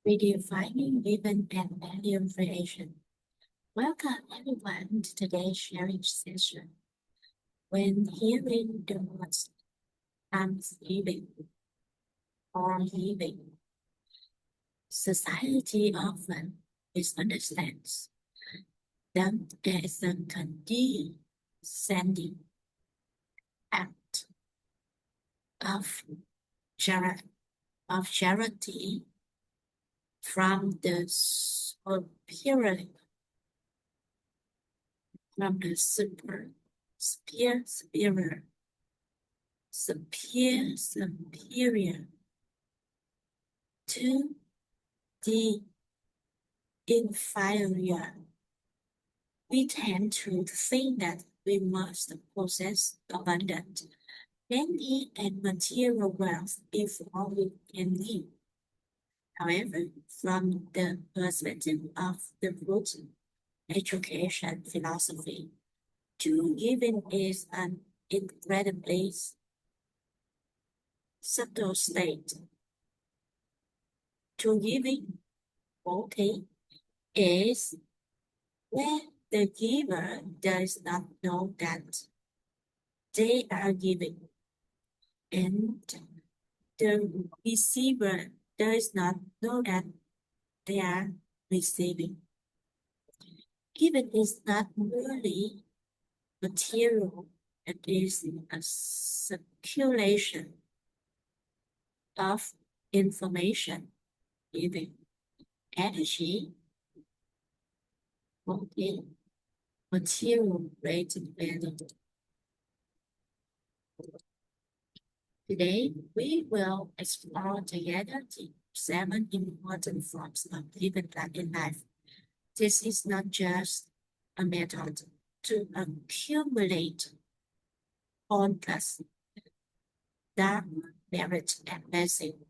Redefining given and value creation. Welcome everyone to today's sharing session. When hearing the words Thanksgiving or giving, society often misunderstands them as a condescending act of, of charity from the superior, from the superior to the inferior. We tend to think that we must possess abundant money and material wealth before we can live. However, from the perspective of the root education philosophy, true giving is an incredibly subtle state. True giving, okay, is where the giver does not know that they are giving, and the receiver does not know that they are receiving. Giving is not merely material, it is a circulation of information, giving energy, okay, material rated value. Today, we will explore together the 7 important forms of giving back in life. This is not just a method to accumulate points, that merit and blessing,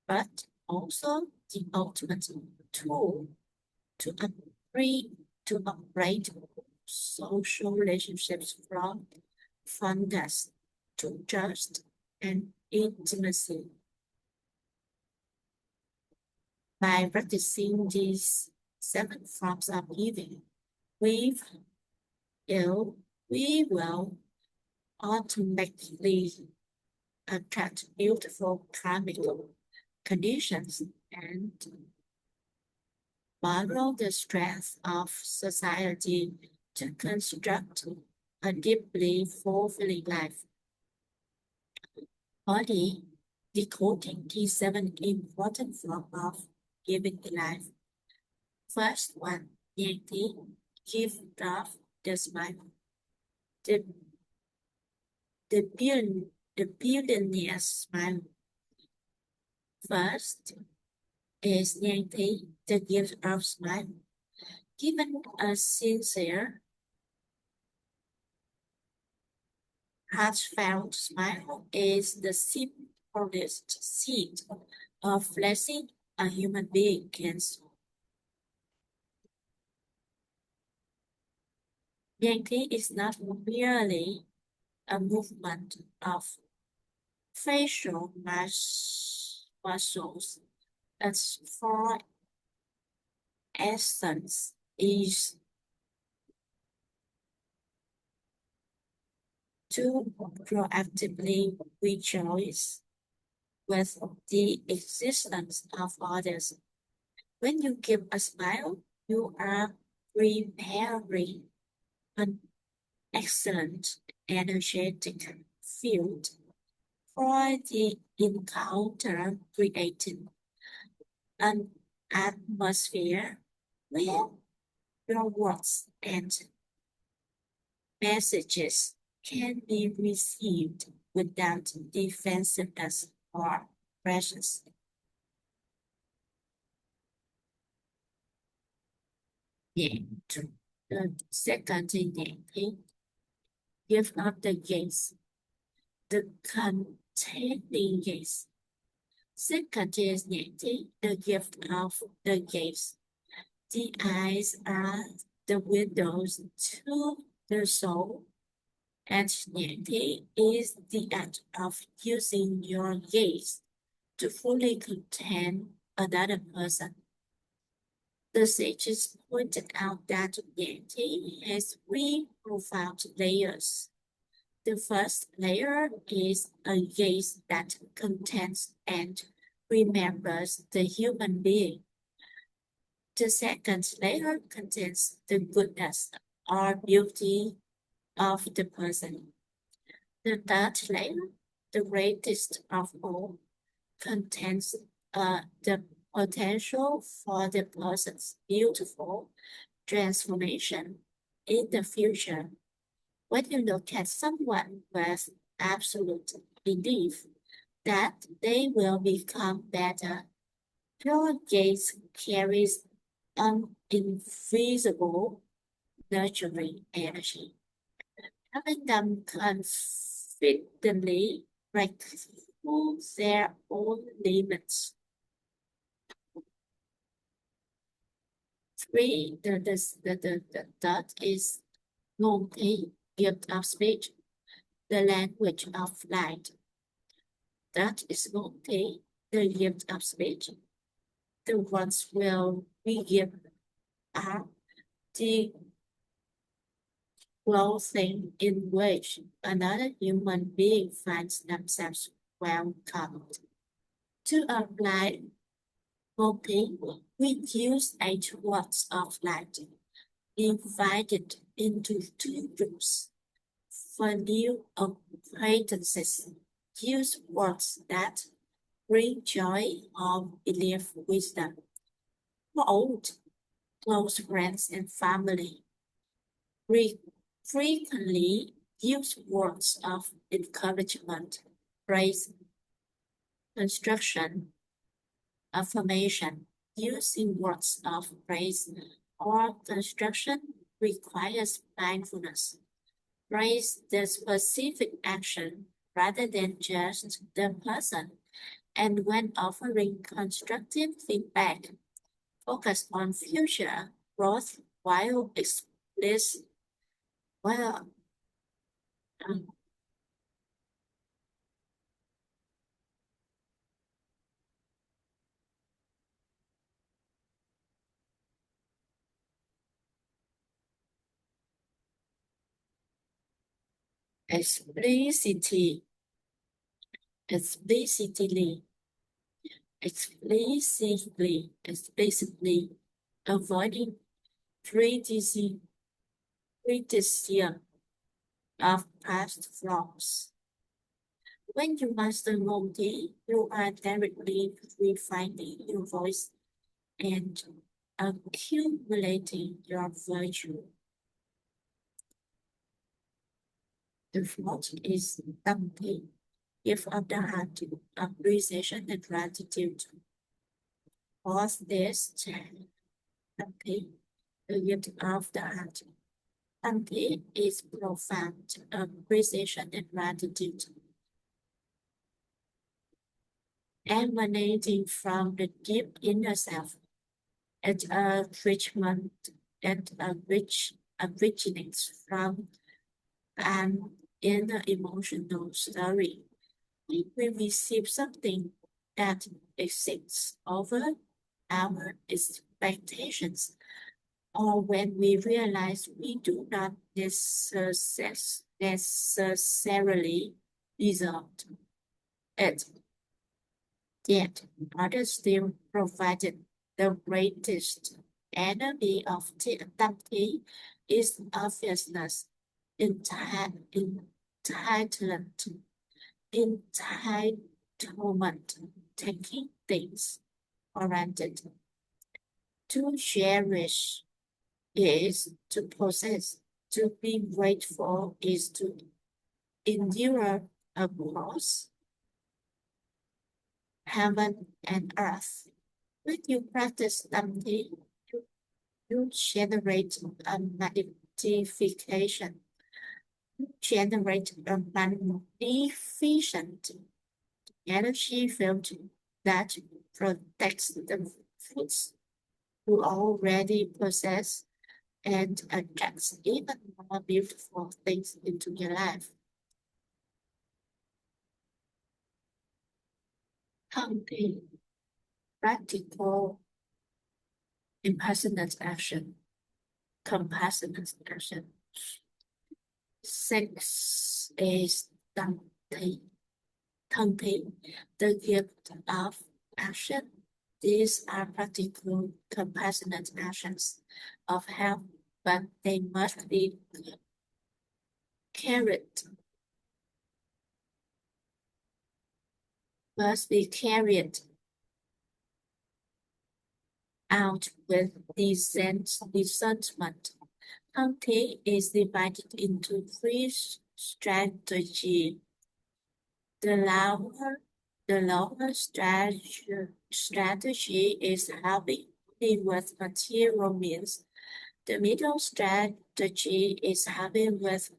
but also the ultimate tool to upgrade social relationships from fondness to trust and intimacy. By practicing these 7 forms of giving, we will automatically attract beautiful karmic conditions and borrow the strength of society to construct a deeply fulfilling life. Body decoding the 7 important forms of giving life. First one, the gift of the smile. The billionaire smile. First is the gift of smile. Given a sincere, heartfelt smile is the simplest seed of blessing a human being can sow. Yankee is not merely a movement of facial muscles. Its for essence is to proactively rejoice with the existence of others. When you give a smile, you are preparing an excellent energetic field for the encounter, creating an atmosphere where your words and messages can be received without defensiveness or pressures. The second is give up the yes. The containing yes. Second is the gift of the yes. The eyes are the windows to the soul, and is the act of using your gaze to fully contain another person. The sages pointed out that Yeti has three profound layers. The first layer is a gaze that contains and remembers the human being. The second layer contains the goodness or beauty of the person. The third layer, the greatest of all, contains the potential for the person's beautiful transformation in the future. When you look at someone with absolute belief that they will become better, your gaze carries an invisible nurturing energy, helping them confidently break through their own limits. Three, the third is Ngôn gift of speech, the language of light. That is Ngôn the gift of speech. The words will we give are the clothing in which another human being finds themselves welcomed. To apply Ngôn we use 8 words of light divided into 2 groups. For new acquaintances, use words that bring joy or believe wisdom. For old, close friends and family, we frequently use words of encouragement, praise, construction, affirmation. Using words of praise or construction requires mindfulness. Praise the specific action rather than just the person. And when offering constructive feedback, focus on future growth while well, um, explicitly, explicitly, explicitly avoiding criticism of past flaws. When you master multi, you are directly refining your voice and accumulating your virtue. The fourth is Tampi, gift of the heart, appreciation and gratitude. Pause this Tampi, the gift of the heart. Tampi is profound appreciation and gratitude, emanating from the deep inner self. It enrichment that originates from an inner emotional story. We receive something that exceeds over our expectations, or when we realize we do not necessarily deserve it. Yet others still provided the greatest enemy of Tamti is obviousness, entitlement, entitlement, taking things for granted. To cherish is to possess. To be grateful is to endure across heaven and earth. When you practice Tamti, You generate a magnification. Generate a magnificent energy field that protects the foods you already possess and attracts even more beautiful things into your life. Counting practical compassionate action. Compassionate action. Six is Dante. Dante, the gift of action. These are practical compassionate actions of help, but they must be carried out with discernment. Dante is divided into three strategies. The lower strategy is helping with material means. The middle strategy is helping with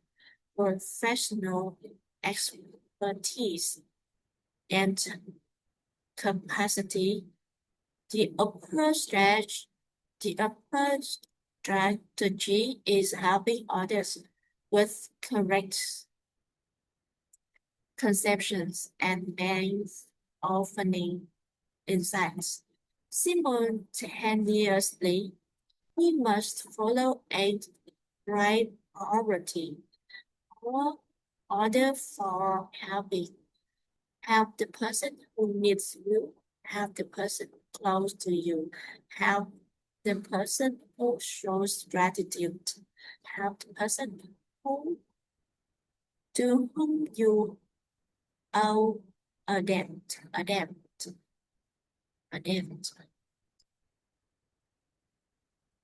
professional expertise and capacity. The upper strategy is helping others with correct conceptions and means opening insights. Simultaneously, we must follow a priority or order for help the person who needs you, help the person close to you, help the person who shows gratitude, help the person who to whom you owe a debt.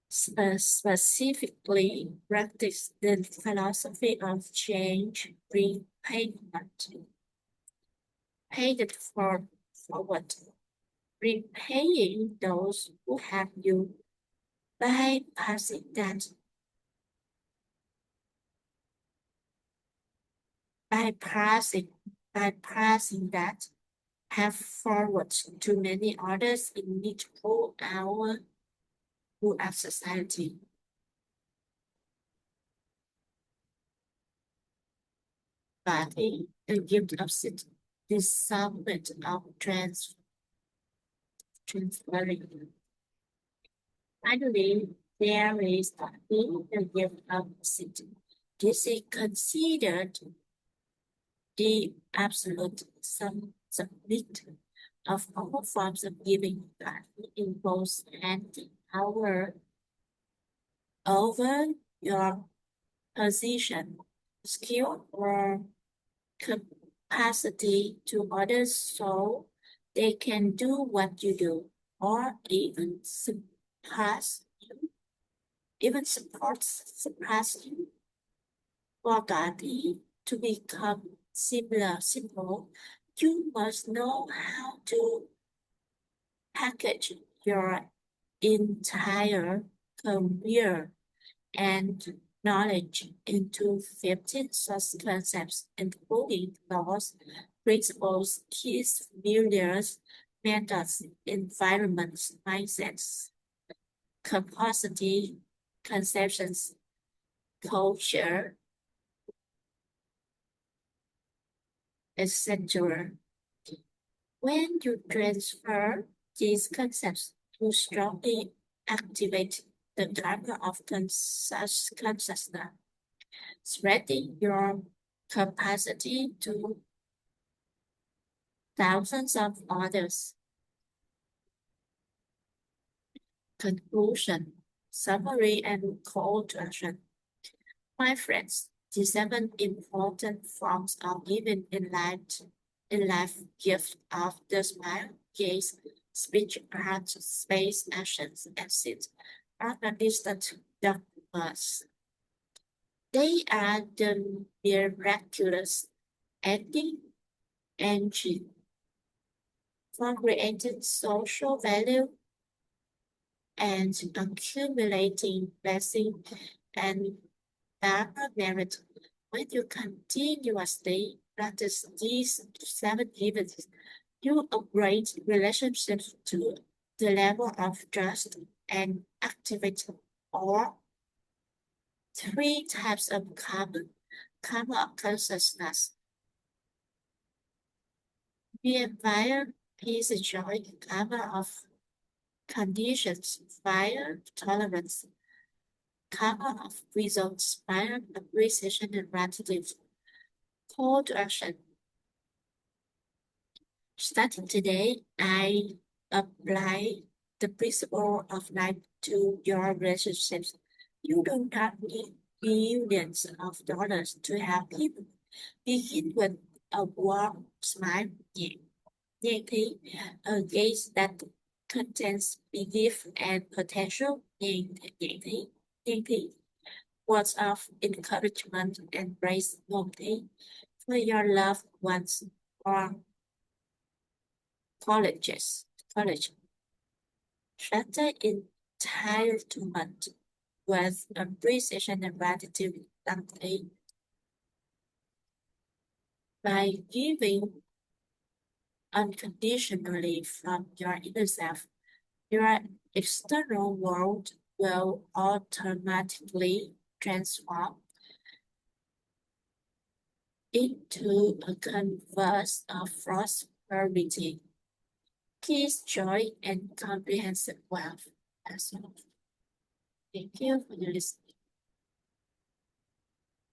Specifically, practice the philosophy of change repayment. Pay it forward, repaying those who have you bypassing that have forward to many others in need for our society. But the gift of discernment of transferring. Finally, there is the gift of city. This is considered the absolute subject of all forms of giving, but it involves handing power over your position, skill, or capacity to others so they can do what you do, or even surpass you. For godly to become simple, you must know how to package your entire career and knowledge into 15 such concepts, including laws, principles, keys, values, methods, environments, mindsets, capacity, conceptions, culture, etc. When you transfer these concepts, you strongly activate the driver of consciousness, spreading your capacity to thousands of others. Conclusion, summary, and call to action. My friends, the 7 important forms of giving in life gift of the smile, gaze, speech, heart, space, actions, and sit are not distant dogmas. They are the miraculous ending engine for creating social value and accumulating blessing and dharma merit. When you continuously practice these 7 events, you upgrade relationships to the level of trust and activate all 3 types of karma of consciousness. We admire peace, joy, karma of conditions, fire, tolerance, karma of results, fire, appreciation, and gratitude. Call to action. Starting today, I apply the principle of life to your relationships. You do not need millions of dollars to help people. Begin with a warm smile, Yankee, a gaze that contains belief and potential, Yankee, words of encouragement and praise, for your loved ones or college. Shatter entitlement with appreciation and gratitude, by giving unconditionally from your inner self, your external world will automatically transform into a canvas of prosperity, peace, joy, and comprehensive wealth. That's all. Thank you for your listening.